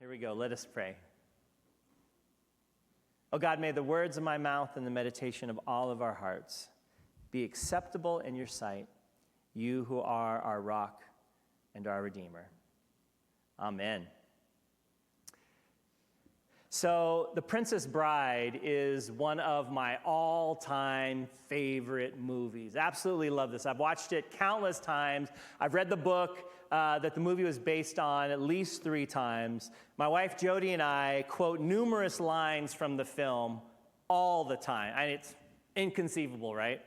Here we go. Let us pray. Oh God, may the words of my mouth and the meditation of all of our hearts be acceptable in your sight, you who are our rock and our Redeemer. Amen. So, The Princess Bride is one of my all-time favorite movies. Absolutely love this. I've watched it countless times. I've read the book that the movie was based on at least 3 times. My wife Jody and I quote numerous lines from the film all the time. And it's inconceivable, right?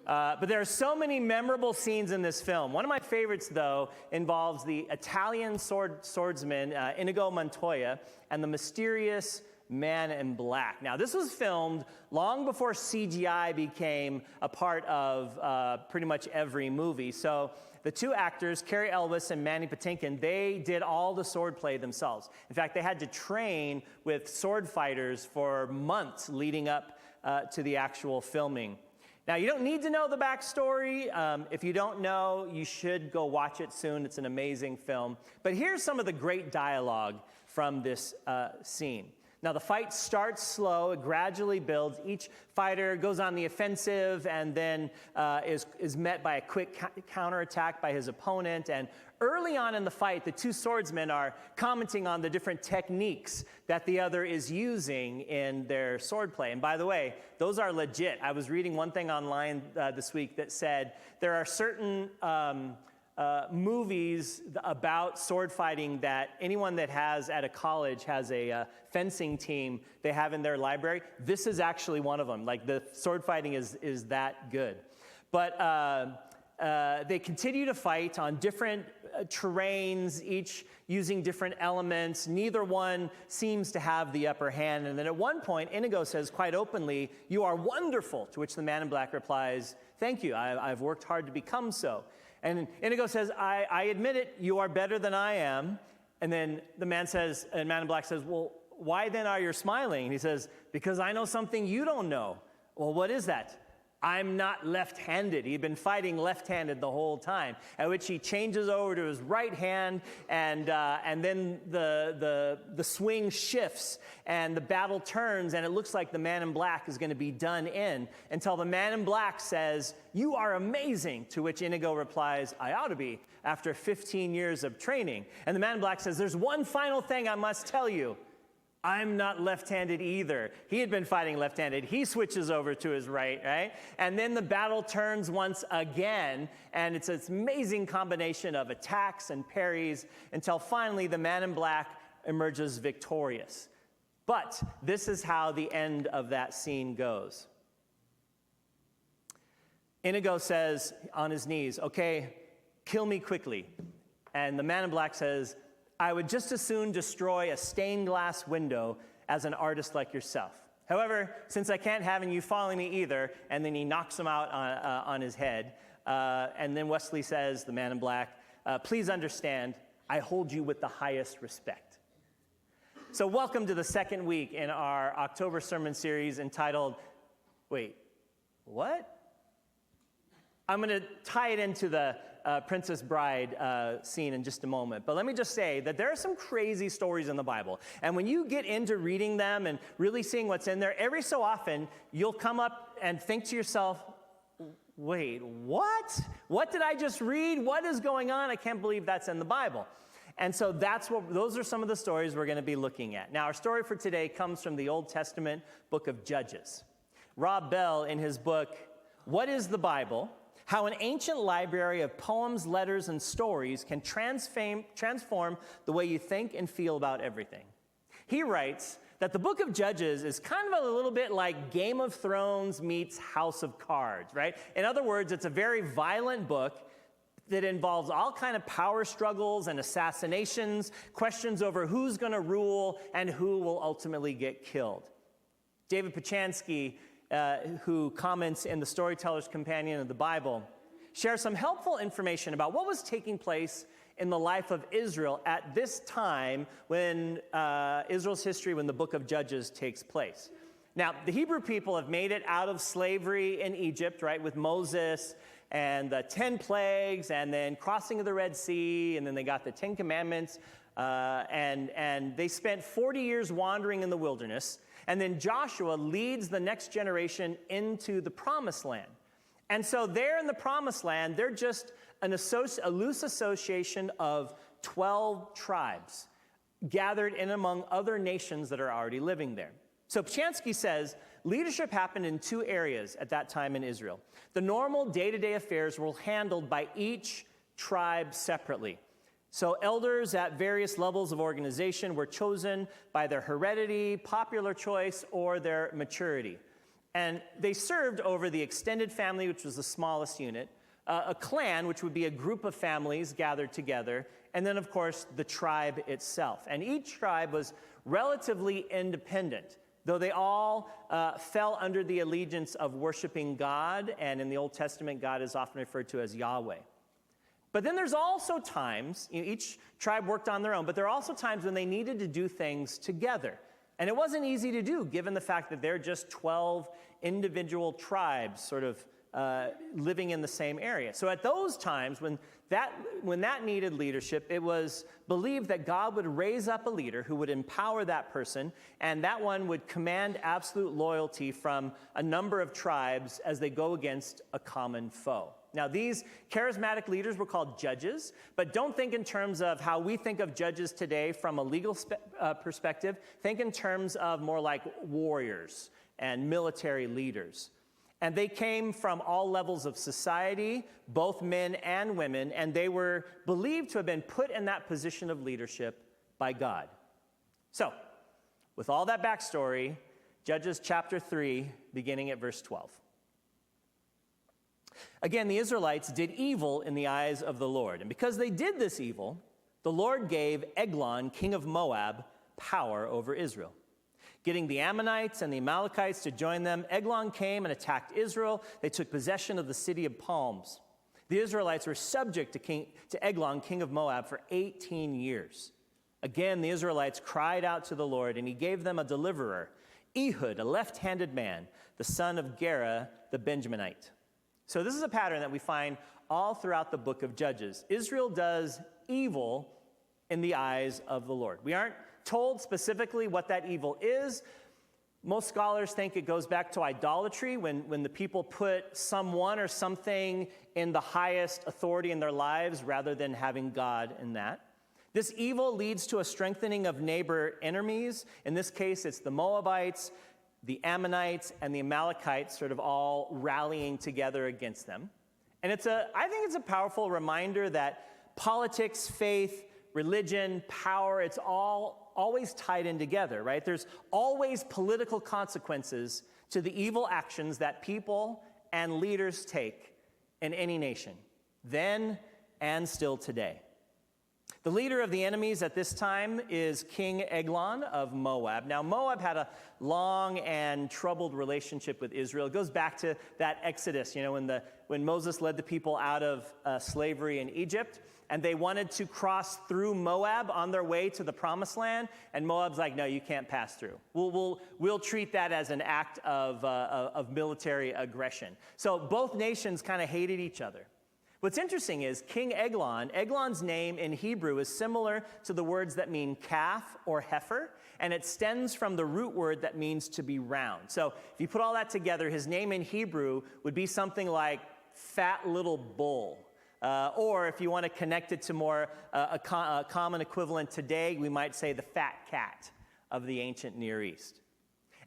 But there are so many memorable scenes in this film. One of my favorites, though, involves the Italian swordsman Inigo Montoya and the mysterious man in black. Now, this was filmed long before CGI became a part of pretty much every movie. So the 2 actors, Cary Elwes and Mandy Patinkin, they did all the swordplay themselves. In fact, they had to train with sword fighters for months leading up to the actual filming. Now, you don't need to know the backstory. If you don't know, you should go watch it soon. It's an amazing film. But here's some of the great dialogue from this scene. Now, the fight starts slow. It gradually builds. Each fighter goes on the offensive and then is met by a quick counterattack by his opponent. And early on in the fight, the 2 swordsmen are commenting on the different techniques that the other is using in their swordplay. And by the way, those are legit. I was reading one thing online this week that said there are certain movies about sword fighting that anyone that has at a college has a fencing team they have in their library. This is actually one of them. Like, the sword fighting is that good. But they continue to fight on different terrains, each using different elements. Neither one seems to have the upper hand. And then at one point, Inigo says quite openly, "You are wonderful," to which the man in black replies, "Thank you, I've worked hard to become so." And Inigo says, I admit it, you are better than I am. And then the man in black says, "Well, why then are you smiling?" And he says, "Because I know something you don't know." "Well, what is that?" "I'm not left-handed." He'd been fighting left-handed the whole time, at which he changes over to his right hand, and then the swing shifts, and the battle turns, and it looks like the man in black is going to be done in, until the man in black says, "You are amazing," to which Inigo replies, "I ought to be, after 15 years of training." And the man in black says, "There's one final thing I must tell you. I'm not left-handed either." He had been fighting left-handed. He switches over to his right? And then the battle turns once again, and it's this amazing combination of attacks and parries until finally the man in black emerges victorious. But this is how the end of that scene goes. Inigo says on his knees, "Okay, kill me quickly." And the man in black says, "I would just as soon destroy a stained glass window as an artist like yourself. However, since I can't have you following me either," and then he knocks him out on his head. And then Wesley says, the man in black, "Please understand, I hold you with the highest respect." So welcome to the second week in our October sermon series entitled, wait, what? I'm going to tie it into the Princess Bride scene in just a moment. But let me just say that there are some crazy stories in the Bible. And when you get into reading them and really seeing what's in there, every so often you'll come up and think to yourself, wait, what? What did I just read? What is going on? I can't believe that's in the Bible. And so those are some of the stories we're going to be looking at. Now, our story for today comes from the Old Testament book of Judges. Rob Bell, in his book, "What is the Bible? How an Ancient Library of Poems, Letters, and Stories Can Transform the Way You Think and Feel About Everything." He writes that the book of Judges is kind of a little bit like Game of Thrones meets House of Cards, right? In other words, it's a very violent book that involves all kind of power struggles and assassinations, questions over who's going to rule and who will ultimately get killed. David Pachansky, who comments in the Storyteller's Companion of the Bible, shares some helpful information about what was taking place in the life of Israel at this time when Israel's history, when the book of Judges takes place. Now, the Hebrew people have made it out of slavery in Egypt, right, with Moses and the 10 plagues, and then crossing of the Red Sea, and then they got the 10 Commandments, and they spent 40 years wandering in the wilderness, and then Joshua leads the next generation into the Promised Land. And so there in the Promised Land, they're just a loose association of 12 tribes gathered in among other nations that are already living there. So Pshansky says, leadership happened in two areas at that time in Israel. The normal day-to-day affairs were handled by each tribe separately. So elders at various levels of organization were chosen by their heredity, popular choice, or their maturity. And they served over the extended family, which was the smallest unit, a clan, which would be a group of families gathered together, and then, of course, the tribe itself. And each tribe was relatively independent, though they all fell under the allegiance of worshiping God, and in the Old Testament, God is often referred to as Yahweh. But then there's also times, each tribe worked on their own, but there are also times when they needed to do things together. And it wasn't easy to do, given the fact that they're just 12 individual tribes sort of living in the same area. So at those times, when that needed leadership, it was believed that God would raise up a leader who would empower that person, and that one would command absolute loyalty from a number of tribes as they go against a common foe. Now, these charismatic leaders were called judges, but don't think in terms of how we think of judges today from a legal perspective. Think in terms of more like warriors and military leaders. And they came from all levels of society, both men and women, and they were believed to have been put in that position of leadership by God. So, with all that backstory, Judges chapter 3, beginning at verse 12. Again, the Israelites did evil in the eyes of the Lord. And because they did this evil, the Lord gave Eglon, king of Moab, power over Israel. Getting the Ammonites and the Amalekites to join them, Eglon came and attacked Israel. They took possession of the city of palms. The Israelites were subject to Eglon, king of Moab, for 18 years. Again, the Israelites cried out to the Lord, and he gave them a deliverer, Ehud, a left-handed man, the son of Gera, the Benjaminite. So this is a pattern that we find all throughout the book of Judges. Israel does evil in the eyes of the Lord. We aren't told specifically what that evil is. Most scholars think it goes back to idolatry, when the people put someone or something in the highest authority in their lives rather than having God in that. This evil leads to a strengthening of neighbor enemies. In this case, it's the Moabites, the Ammonites, and the Amalekites sort of all rallying together against them. And I think it's a powerful reminder that politics, faith, religion, power, it's all always tied in together, right? There's always political consequences to the evil actions that people and leaders take in any nation, then and still today. The leader of the enemies at this time is King Eglon of Moab. Now, Moab had a long and troubled relationship with Israel. It goes back to that Exodus, when Moses led the people out of slavery in Egypt, and they wanted to cross through Moab on their way to the Promised Land, and Moab's like, no, you can't pass through. We'll treat that as an act of military aggression. So both nations kind of hated each other. What's interesting is King Eglon's name in Hebrew is similar to the words that mean calf or heifer, and it stems from the root word that means to be round. So if you put all that together, his name in Hebrew would be something like fat little bull. Or if you want to connect it to more a common equivalent today, we might say the fat cat of the ancient Near East.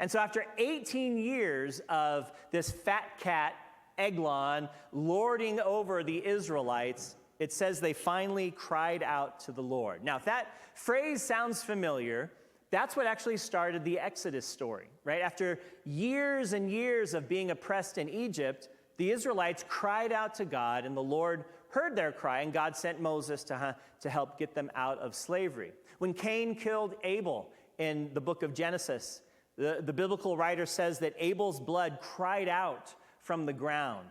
And so after 18 years of this fat cat Eglon lording over the Israelites, it says they finally cried out to the Lord. Now, if that phrase sounds familiar, that's what actually started the Exodus story, right? After years and years of being oppressed in Egypt, the Israelites cried out to God, and the Lord heard their cry, and God sent Moses to help get them out of slavery. When Cain killed Abel in the book of Genesis, the biblical writer says that Abel's blood cried out from the ground,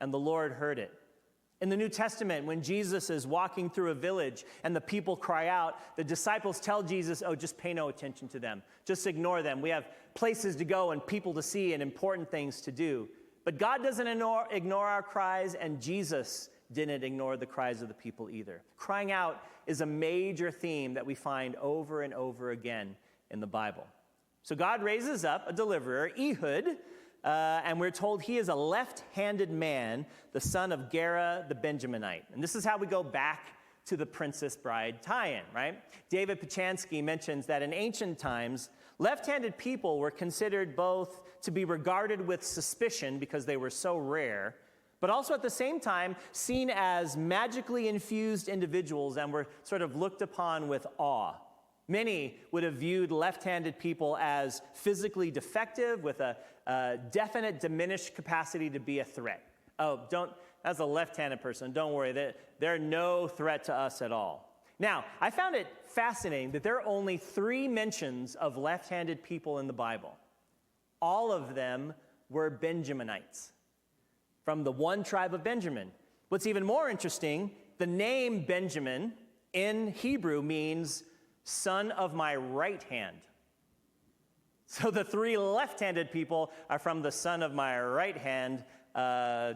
and the Lord heard it. In the New Testament, when Jesus is walking through a village and the people cry out, the disciples tell Jesus, just pay no attention to them. Just ignore them. We have places to go and people to see and important things to do. But God doesn't ignore our cries, and Jesus didn't ignore the cries of the people either. Crying out is a major theme that we find over and over again in the Bible. So God raises up a deliverer, Ehud, and we're told he is a left-handed man, the son of Gera the Benjaminite. And this is how we go back to the Princess Bride tie-in, right? David Pachansky mentions that in ancient times, left-handed people were considered both to be regarded with suspicion because they were so rare, but also at the same time seen as magically infused individuals and were sort of looked upon with awe. Many would have viewed left-handed people as physically defective with a definite diminished capacity to be a threat. As a left-handed person, don't worry, they're no threat to us at all. Now, I found it fascinating that there are only 3 mentions of left-handed people in the Bible. All of them were Benjaminites, from the one tribe of Benjamin. What's even more interesting, the name Benjamin in Hebrew means son of my right hand. So the 3 left-handed people are from the son of my right hand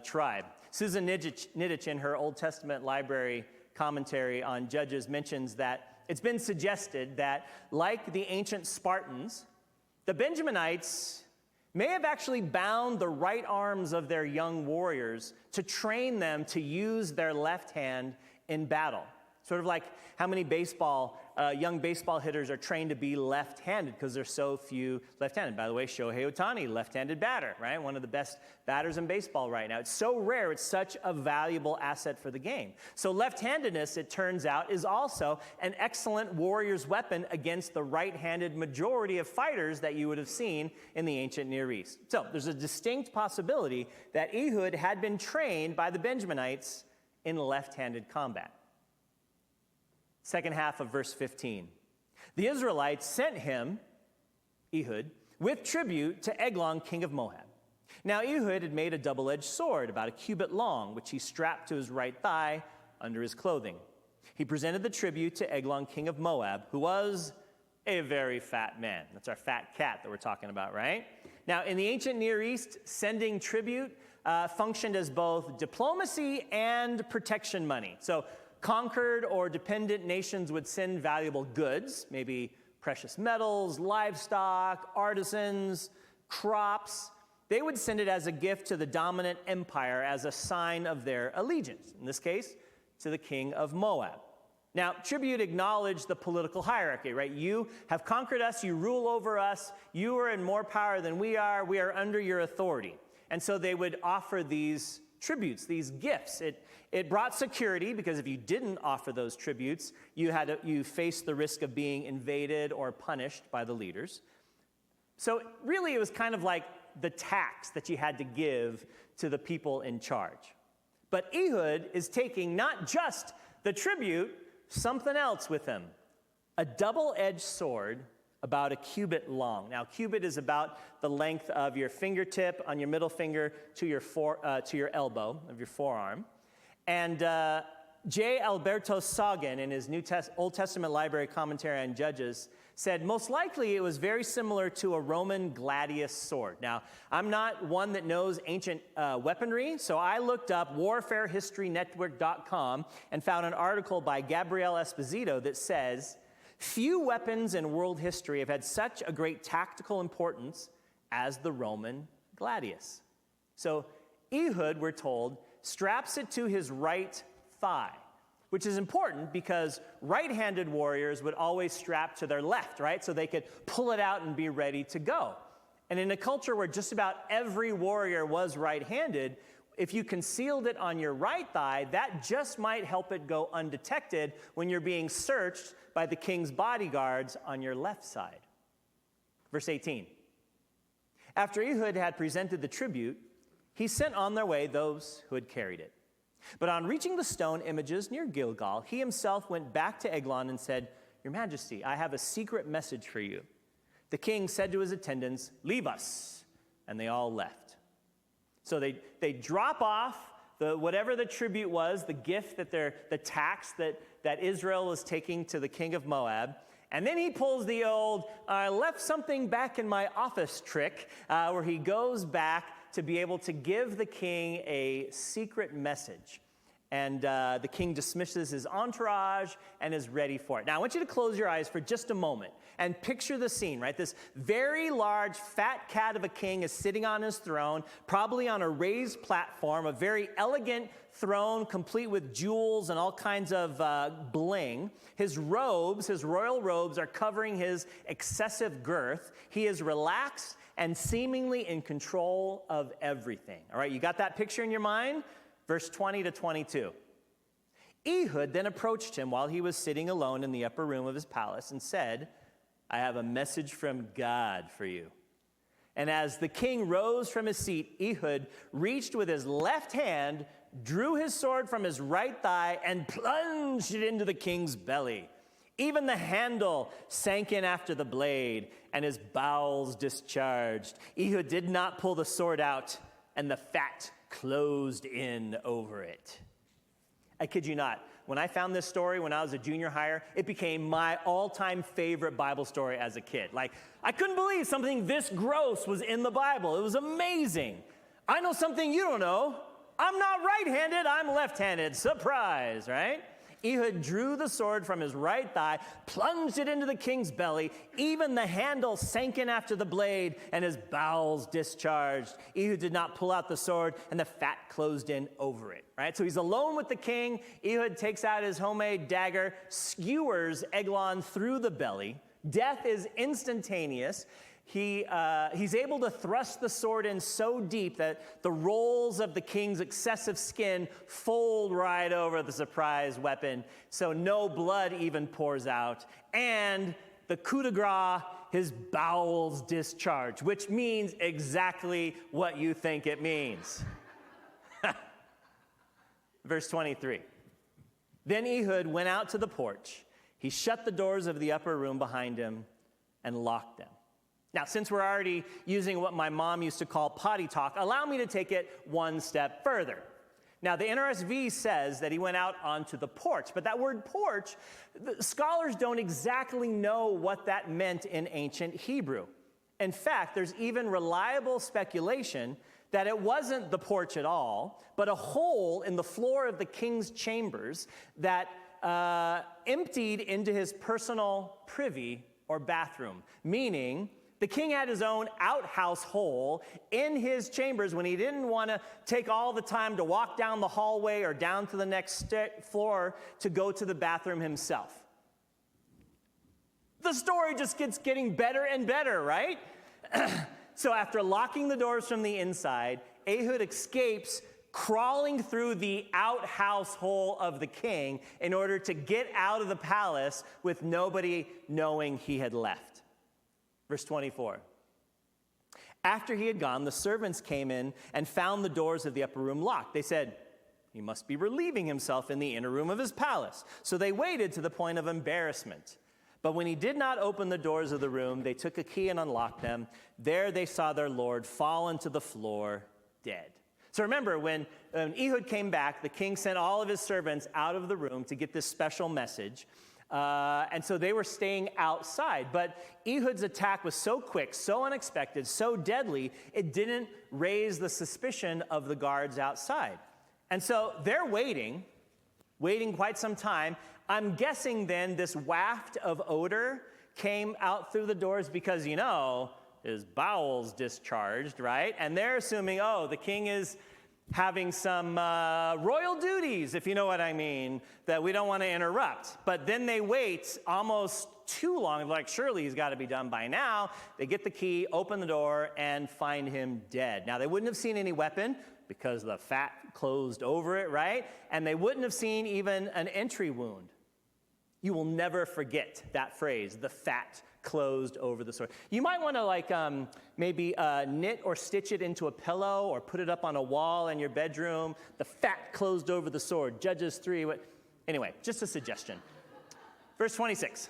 tribe. Susan Nidich in her Old Testament library commentary on Judges mentions that it's been suggested that, like the ancient Spartans, the Benjaminites may have actually bound the right arms of their young warriors to train them to use their left hand in battle. Sort of like how many young baseball hitters are trained to be left-handed because there's so few left-handed. By the way, Shohei Ohtani, left-handed batter, right? One of the best batters in baseball right now. It's so rare, it's such a valuable asset for the game. So left-handedness, it turns out, is also an excellent warrior's weapon against the right-handed majority of fighters that you would have seen in the ancient Near East. So there's a distinct possibility that Ehud had been trained by the Benjaminites in left-handed combat. Second half of verse 15. The Israelites sent him, Ehud, with tribute to Eglon, king of Moab. Now Ehud had made a double-edged sword about a cubit long, which he strapped to his right thigh under his clothing. He presented the tribute to Eglon, king of Moab, who was a very fat man. That's our fat cat that we're talking about, right? Now, in the ancient Near East, sending tribute functioned as both diplomacy and protection money. So conquered or dependent nations would send valuable goods, maybe precious metals, livestock, artisans, crops. They would send it as a gift to the dominant empire as a sign of their allegiance, in this case, to the king of Moab. Now, tribute acknowledged the political hierarchy, right? You have conquered us, you rule over us, you are in more power than we are under your authority. And so they would offer these tributes, these gifts. It brought security because if you didn't offer those tributes, you faced the risk of being invaded or punished by the leaders. So really it was kind of like the tax that you had to give to the people in charge. But Ehud is taking not just the tribute, something else with him. A double-edged sword about a cubit long. Now, cubit is about the length of your fingertip on your middle finger to your elbow of your forearm. And J. Alberto Sagan, in his Old Testament library commentary on Judges, said most likely it was very similar to a Roman gladius sword. Now, I'm not one that knows ancient weaponry, so I looked up warfarehistorynetwork.com and found an article by Gabriel Esposito that says, few weapons in world history have had such a great tactical importance as the Roman gladius. So Ehud, we're told, straps it to his right thigh, which is important because right-handed warriors would always strap to their left, right? So they could pull it out and be ready to go. And in a culture where just about every warrior was right-handed, if you concealed it on your right thigh, that just might help it go undetected when you're being searched by the king's bodyguards on your left side. Verse 18. After Ehud had presented the tribute, he sent on their way those who had carried it. But on reaching the stone images near Gilgal, he himself went back to Eglon and said, Your Majesty, I have a secret message for you. The king said to his attendants, Leave us. And they all left. So they drop off whatever the tribute was, the gift the tax that Israel was taking to the king of Moab. And then he pulls the old, I left something back in my office trick, where he goes back to be able to give the king a secret message. And the king dismisses his entourage and is ready for it. Now, I want you to close your eyes for just a moment and picture the scene, right? This very large, fat cat of a king is sitting on his throne, probably on a raised platform, a very elegant throne, complete with jewels and all kinds of bling. His robes, his royal robes, are covering his excessive girth. He is relaxed and seemingly in control of everything. All right, you got that picture in your mind? Verse 20 to 22. Ehud then approached him while he was sitting alone in the upper room of his palace and said, I have a message from God for you. And as the king rose from his seat, Ehud reached with his left hand, drew his sword from his right thigh, and plunged it into the king's belly. Even the handle sank in after the blade, and his bowels discharged. Ehud did not pull the sword out, and the fat closed in over it. I kid you not. When I found this story when I was a junior higher, it became my all-time favorite Bible story as a kid. Like, I couldn't believe something this gross was in the Bible. It was amazing. I know something you don't know. I'm not right-handed, I'm left-handed. Surprise, right? Ehud drew the sword from his right thigh, plunged it into the king's belly. Even the handle sank in after the blade, and his bowels discharged. Ehud did not pull out the sword, and the fat closed in over it. Right? So he's alone with the king. Ehud takes out his homemade dagger, skewers Eglon through the belly. Death is instantaneous. He's able to thrust the sword in so deep that the rolls of the king's excessive skin fold right over the surprise weapon, so no blood even pours out. And the coup de grace, his bowels discharge, which means exactly what you think it means. Verse 23. Then Ehud went out to the porch. He shut the doors of the upper room behind him and locked them. Now, since we're already using what my mom used to call potty talk, allow me to take it one step further. Now, the NRSV says that he went out onto the porch, but that word porch, the scholars don't exactly know what that meant in ancient Hebrew. In fact, there's even reliable speculation that it wasn't the porch at all, but a hole in the floor of the king's chambers that emptied into his personal privy or bathroom, meaning the king had his own outhouse hole in his chambers when he didn't want to take all the time to walk down the hallway or down to the next floor to go to the bathroom himself. The story just keeps getting better and better, right? So after locking the doors from the inside, Ehud escapes, crawling through the outhouse hole of the king in order to get out of the palace with nobody knowing he had left. Verse 24. After he had gone, the servants came in and found the doors of the upper room locked. They said, he must be relieving himself in the inner room of his palace. So they waited to the point of embarrassment. But when he did not open the doors of the room, they took a key and unlocked them. There they saw their lord fallen to the floor, dead. So remember, when Ehud came back, the king sent all of his servants out of the room to get this special message. And so they were staying outside. But Ehud's attack was so quick, so unexpected, so deadly, it didn't raise the suspicion of the guards outside. And so they're waiting quite some time. I'm guessing then this waft of odor came out through the doors because, his bowels discharged, right? And they're assuming, the king is having some royal duties, if you know what I mean, that we don't want to interrupt. But then they wait almost too long. Like, surely he's got to be done by now. They get the key, open the door, and find him dead. Now, they wouldn't have seen any weapon because the fat closed over it, right? And they wouldn't have seen even an entry wound. You will never forget that phrase, the fat closed over the sword. You might want to maybe knit or stitch it into a pillow or put it up on a wall in your bedroom. The fat closed over the sword. Judges 3. Anyway, just a suggestion. Verse 26.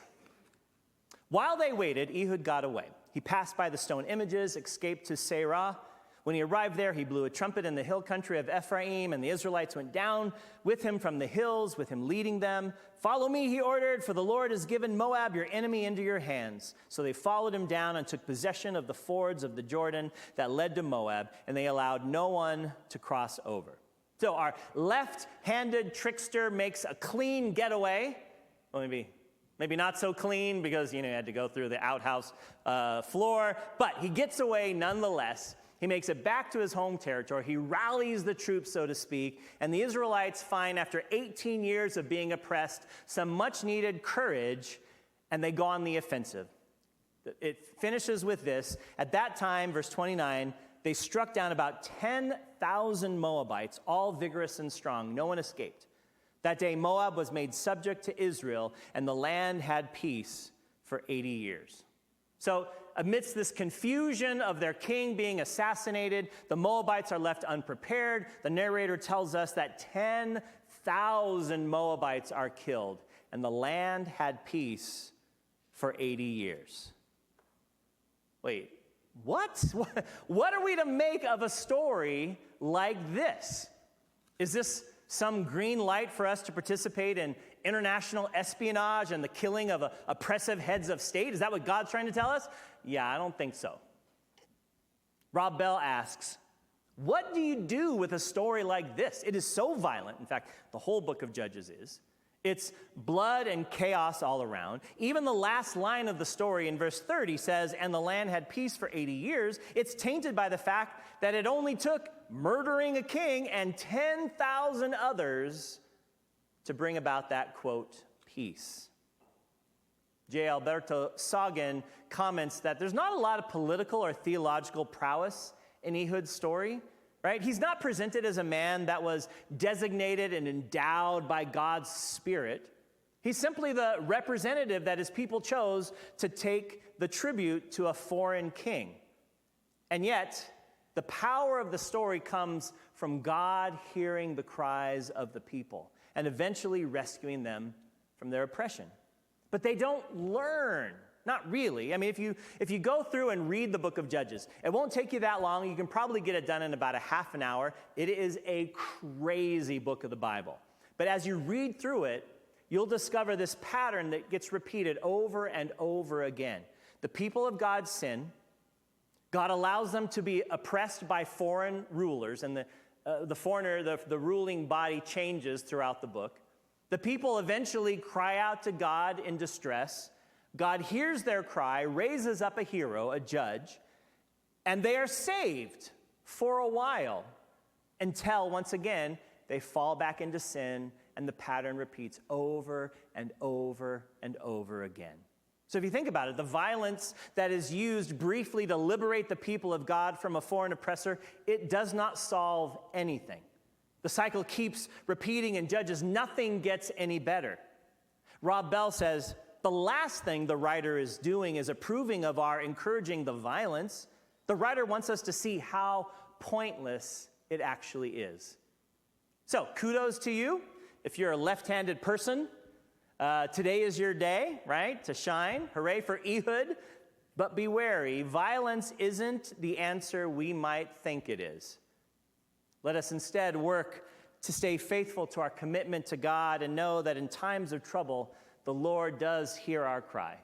While they waited, Ehud got away. He passed by the stone images, escaped to Seirah. When he arrived there, he blew a trumpet in the hill country of Ephraim, and the Israelites went down with him from the hills, with him leading them. "Follow me," he ordered, "for the Lord has given Moab, your enemy, into your hands." So they followed him down and took possession of the fords of the Jordan that led to Moab, and they allowed no one to cross over. So our left-handed trickster makes a clean getaway. Well, maybe not so clean because, he had to go through the outhouse floor, but he gets away nonetheless. He makes it back to his home territory. He rallies the troops, so to speak, and the Israelites find, after 18 years of being oppressed, some much-needed courage, and they go on the offensive. It finishes with this. At that time, verse 29, they struck down about 10,000 Moabites, all vigorous and strong. No one escaped. That day, Moab was made subject to Israel, and the land had peace for 80 years. So, amidst this confusion of their king being assassinated, the Moabites are left unprepared. The narrator tells us that 10,000 Moabites are killed, and the land had peace for 80 years. Wait, what? What are we to make of a story like this? Is this some green light for us to participate in international espionage and the killing of oppressive heads of state? Is that what God's trying to tell us? Yeah, I don't think so. Rob Bell asks, what do you do with a story like this? It is so violent. In fact, the whole book of Judges is. It's blood and chaos all around. Even the last line of the story in verse 30 says, "And the land had peace for 80 years. It's tainted by the fact that it only took murdering a king and 10,000 others to bring about that, quote, peace. J. Alberto Sagan comments that there's not a lot of political or theological prowess in Ehud's story. Right? He's not presented as a man that was designated and endowed by God's Spirit. He's simply the representative that his people chose to take the tribute to a foreign king. And yet, the power of the story comes from God hearing the cries of the people and eventually rescuing them from their oppression. But they don't learn. Not really. I mean, if you go through and read the book of Judges, it won't take you that long. You can probably get it done in about a half an hour. It is a crazy book of the Bible. But as you read through it, you'll discover this pattern that gets repeated over and over again. The people of God sin. God allows them to be oppressed by foreign rulers, and the ruling body changes throughout the book. The people eventually cry out to God in distress. God hears their cry, raises up a hero, a judge, and they are saved for a while until, once again, they fall back into sin, and the pattern repeats over and over and over again. So if you think about it, the violence that is used briefly to liberate the people of God from a foreign oppressor, it does not solve anything. The cycle keeps repeating in Judges. Nothing gets any better. Rob Bell says, the last thing the writer is doing is approving of our encouraging the violence. The writer wants us to see how pointless it actually is. So, kudos to you. If you're a left-handed person, today is your day, right, to shine. Hooray for Ehud. But be wary, violence isn't the answer we might think it is. Let us instead work to stay faithful to our commitment to God and know that in times of trouble, the Lord does hear our cry.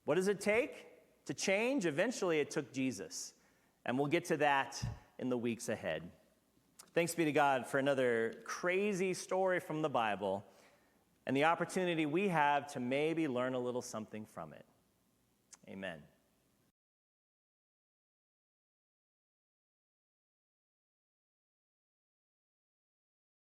What does it take to change? Eventually, it took Jesus. And we'll get to that in the weeks ahead. Thanks be to God for another crazy story from the Bible and the opportunity we have to maybe learn a little something from it. Amen.